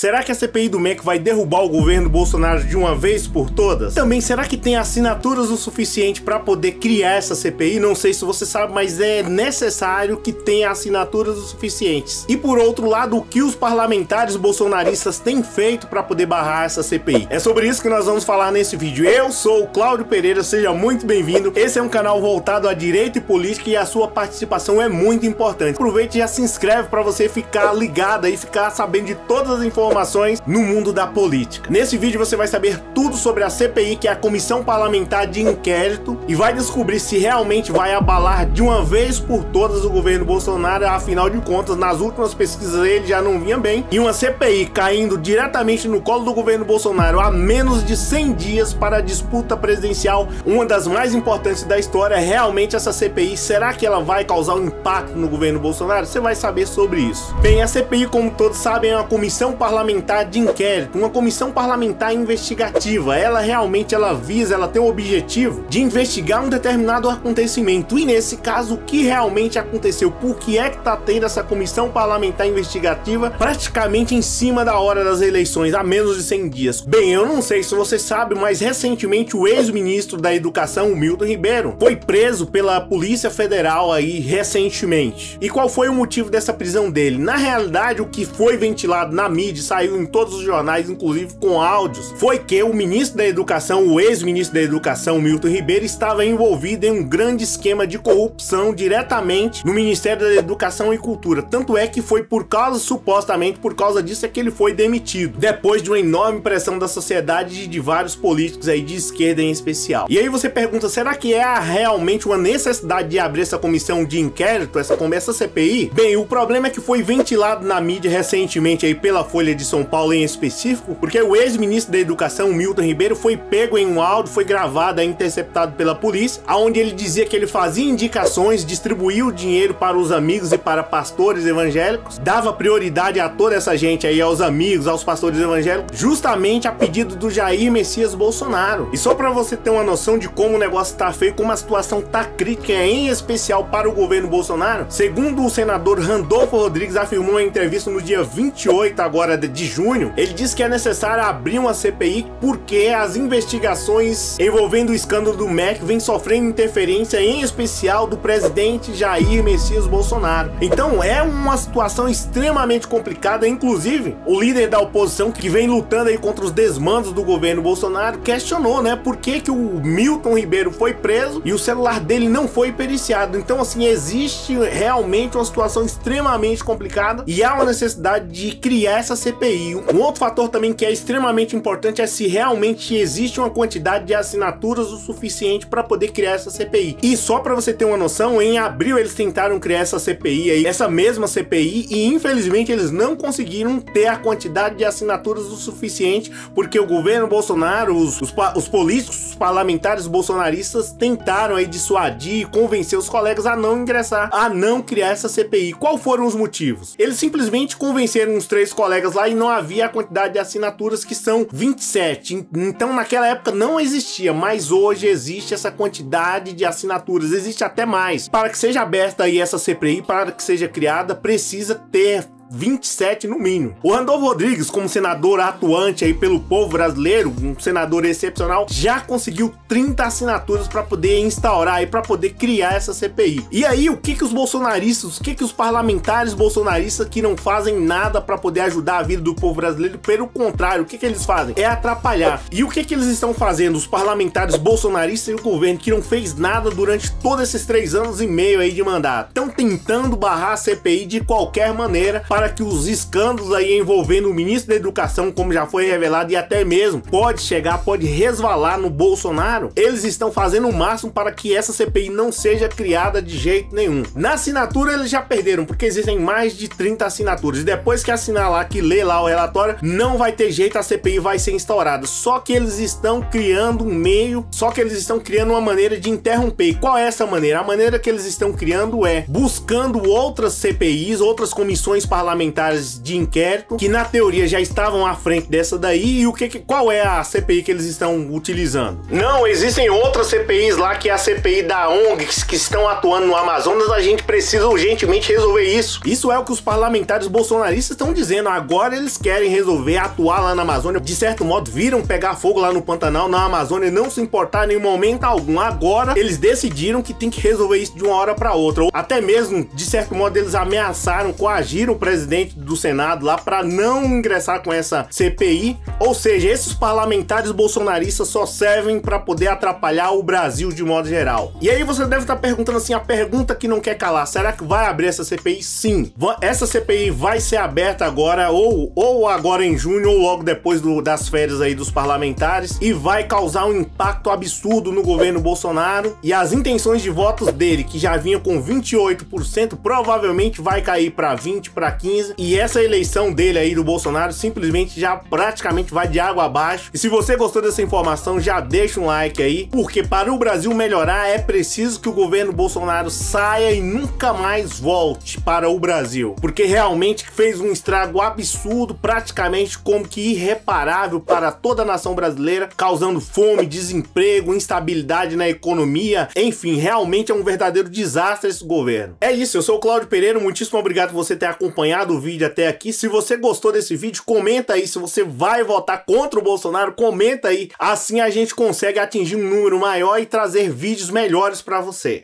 Será que a CPI do MEC vai derrubar o governo Bolsonaro de uma vez por todas? Também, será que tem assinaturas o suficiente para poder criar essa CPI? Não sei se você sabe, mas é necessário que tenha assinaturas o suficientes. E por outro lado, o que os parlamentares bolsonaristas têm feito para poder barrar essa CPI? É sobre isso que nós vamos falar nesse vídeo. Eu sou o Cláudio Pereira, seja muito bem-vindo. Esse é um canal voltado à direita e política e a sua participação é muito importante. Aproveite e já se inscreve para você ficar ligado e ficar sabendo de todas as informações no mundo da política. Nesse vídeo você vai saber tudo sobre a CPI, que é a Comissão Parlamentar de Inquérito, e vai descobrir se realmente vai abalar de uma vez por todas o governo Bolsonaro. Afinal de contas, nas últimas pesquisas ele já não vinha bem, e uma CPI caindo diretamente no colo do governo Bolsonaro a menos de 100 dias para a disputa presidencial, uma das mais importantes da história. Realmente essa CPI, será que ela vai causar um impacto no governo Bolsonaro? Você vai saber sobre isso. Bem, a CPI, como todos sabem, é uma comissão parlamentar de inquérito, uma comissão parlamentar investigativa. Ela tem o objetivo de investigar um determinado acontecimento, e nesse caso, o que realmente aconteceu? Por que é que tá tendo essa comissão parlamentar investigativa praticamente em cima da hora das eleições, a menos de 100 dias? Bem, eu não sei se você sabe, mas recentemente o ex-ministro da Educação, o Milton Ribeiro, foi preso pela Polícia Federal aí recentemente. E qual foi o motivo dessa prisão dele? Na realidade, o que foi ventilado na mídia, saiu em todos os jornais, inclusive com áudios, foi que o ministro da Educação, o ex-ministro da Educação, Milton Ribeiro, estava envolvido em um grande esquema de corrupção diretamente no Ministério da Educação e Cultura. Tanto é que foi supostamente por causa disso é que ele foi demitido, depois de uma enorme pressão da sociedade e de vários políticos aí de esquerda em especial. E aí você pergunta, será que é realmente uma necessidade de abrir essa comissão de inquérito, essa CPI? Bem, o problema é que foi ventilado na mídia recentemente aí pela Folha de São Paulo em específico, porque o ex-ministro da Educação, Milton Ribeiro, foi pego em um áudio, foi gravado, interceptado pela polícia, onde ele dizia que ele fazia indicações, distribuía o dinheiro para os amigos e para pastores evangélicos, dava prioridade a toda essa gente aí, aos amigos, aos pastores evangélicos, justamente a pedido do Jair Messias Bolsonaro. E só para você ter uma noção de como o negócio tá feio, como a situação tá crítica, em especial para o governo Bolsonaro, segundo o senador Randolfo Rodrigues afirmou em entrevista no dia 28 agora de junho, ele disse que é necessário abrir uma CPI porque as investigações envolvendo o escândalo do MEC vêm sofrendo interferência, em especial do presidente Jair Messias Bolsonaro. Então é uma situação extremamente complicada. Inclusive o líder da oposição, que vem lutando aí contra os desmandos do governo Bolsonaro, questionou, né, por que o Milton Ribeiro foi preso e o celular dele não foi periciado. Então assim, existe realmente uma situação extremamente complicada e há uma necessidade de criar essa CPI. Um outro fator também que é extremamente importante é se realmente existe uma quantidade de assinaturas o suficiente para poder criar essa CPI. E só para você ter uma noção, em abril eles tentaram criar essa CPI aí, essa mesma CPI, e infelizmente eles não conseguiram ter a quantidade de assinaturas o suficiente, porque o governo Bolsonaro, os políticos, os parlamentares bolsonaristas tentaram aí dissuadir e convencer os colegas a não ingressar, a não criar essa CPI. Qual foram os motivos? Eles simplesmente convenceram uns 3 colegas lá e não havia a quantidade de assinaturas, que são 27. Então naquela época não existia, mas hoje existe essa quantidade de assinaturas, existe até mais. Para que seja aberta aí essa CPI, para que seja criada, precisa ter 27 no mínimo. O Randolfo Rodrigues, como senador atuante aí pelo povo brasileiro, um senador excepcional, já conseguiu 30 assinaturas para poder instaurar e para poder criar essa CPI. E aí, o que os bolsonaristas, o que os parlamentares bolsonaristas que não fazem nada para poder ajudar a vida do povo brasileiro, pelo contrário, o que eles fazem? É atrapalhar. E o que eles estão fazendo? Os parlamentares bolsonaristas e o governo, que não fez nada durante todos esses 3 anos e meio aí de mandato, estão tentando barrar a CPI de qualquer maneira para que os escândalos aí envolvendo o ministro da Educação, como já foi revelado, e até mesmo pode resvalar no Bolsonaro. Eles estão fazendo o máximo para que essa CPI não seja criada de jeito nenhum. Na assinatura eles já perderam, porque existem mais de 30 assinaturas, e depois que assinar lá, que lê lá o relatório, não vai ter jeito, a CPI vai ser instaurada. Só que eles estão criando um meio, uma maneira de interromper. E qual é essa maneira? A maneira que eles estão criando é buscando outras CPIs, outras comissões parlamentares parlamentares de inquérito, que na teoria já estavam à frente dessa daí, e qual é a CPI que eles estão utilizando? Não, existem outras CPIs lá, que é a CPI da ONGs que estão atuando no Amazonas, a gente precisa urgentemente resolver isso. Isso é o que os parlamentares bolsonaristas estão dizendo, agora eles querem resolver, atuar lá na Amazônia, de certo modo viram pegar fogo lá no Pantanal, na Amazônia, e não se importar em momento algum. Agora eles decidiram que tem que resolver isso de uma hora para outra, ou até mesmo, de certo modo, eles ameaçaram, coagiram o presidente do Senado lá para não ingressar com essa CPI, ou seja, esses parlamentares bolsonaristas só servem para poder atrapalhar o Brasil de modo geral. E aí você deve estar perguntando assim, a pergunta que não quer calar, será que vai abrir essa CPI? Sim, essa CPI vai ser aberta agora, ou agora em junho, ou logo depois das férias aí dos parlamentares, e vai causar um impacto absurdo no governo Bolsonaro, e as intenções de votos dele, que já vinha com 28%, provavelmente vai cair para 20%, para 15%, e essa eleição dele aí do Bolsonaro simplesmente já praticamente vai de água abaixo. E se você gostou dessa informação, já deixa um like aí, porque para o Brasil melhorar é preciso que o governo Bolsonaro saia e nunca mais volte para o Brasil, porque realmente fez um estrago absurdo, praticamente como que irreparável para toda a nação brasileira, causando fome, desemprego, instabilidade na economia, enfim, realmente é um verdadeiro desastre esse governo. É isso, eu sou o Cláudio Pereira, muitíssimo obrigado por você ter acompanhado o vídeo até aqui. Se você gostou desse vídeo, comenta aí, se você vai votar contra o Bolsonaro, comenta aí, assim a gente consegue atingir um número maior e trazer vídeos melhores para você.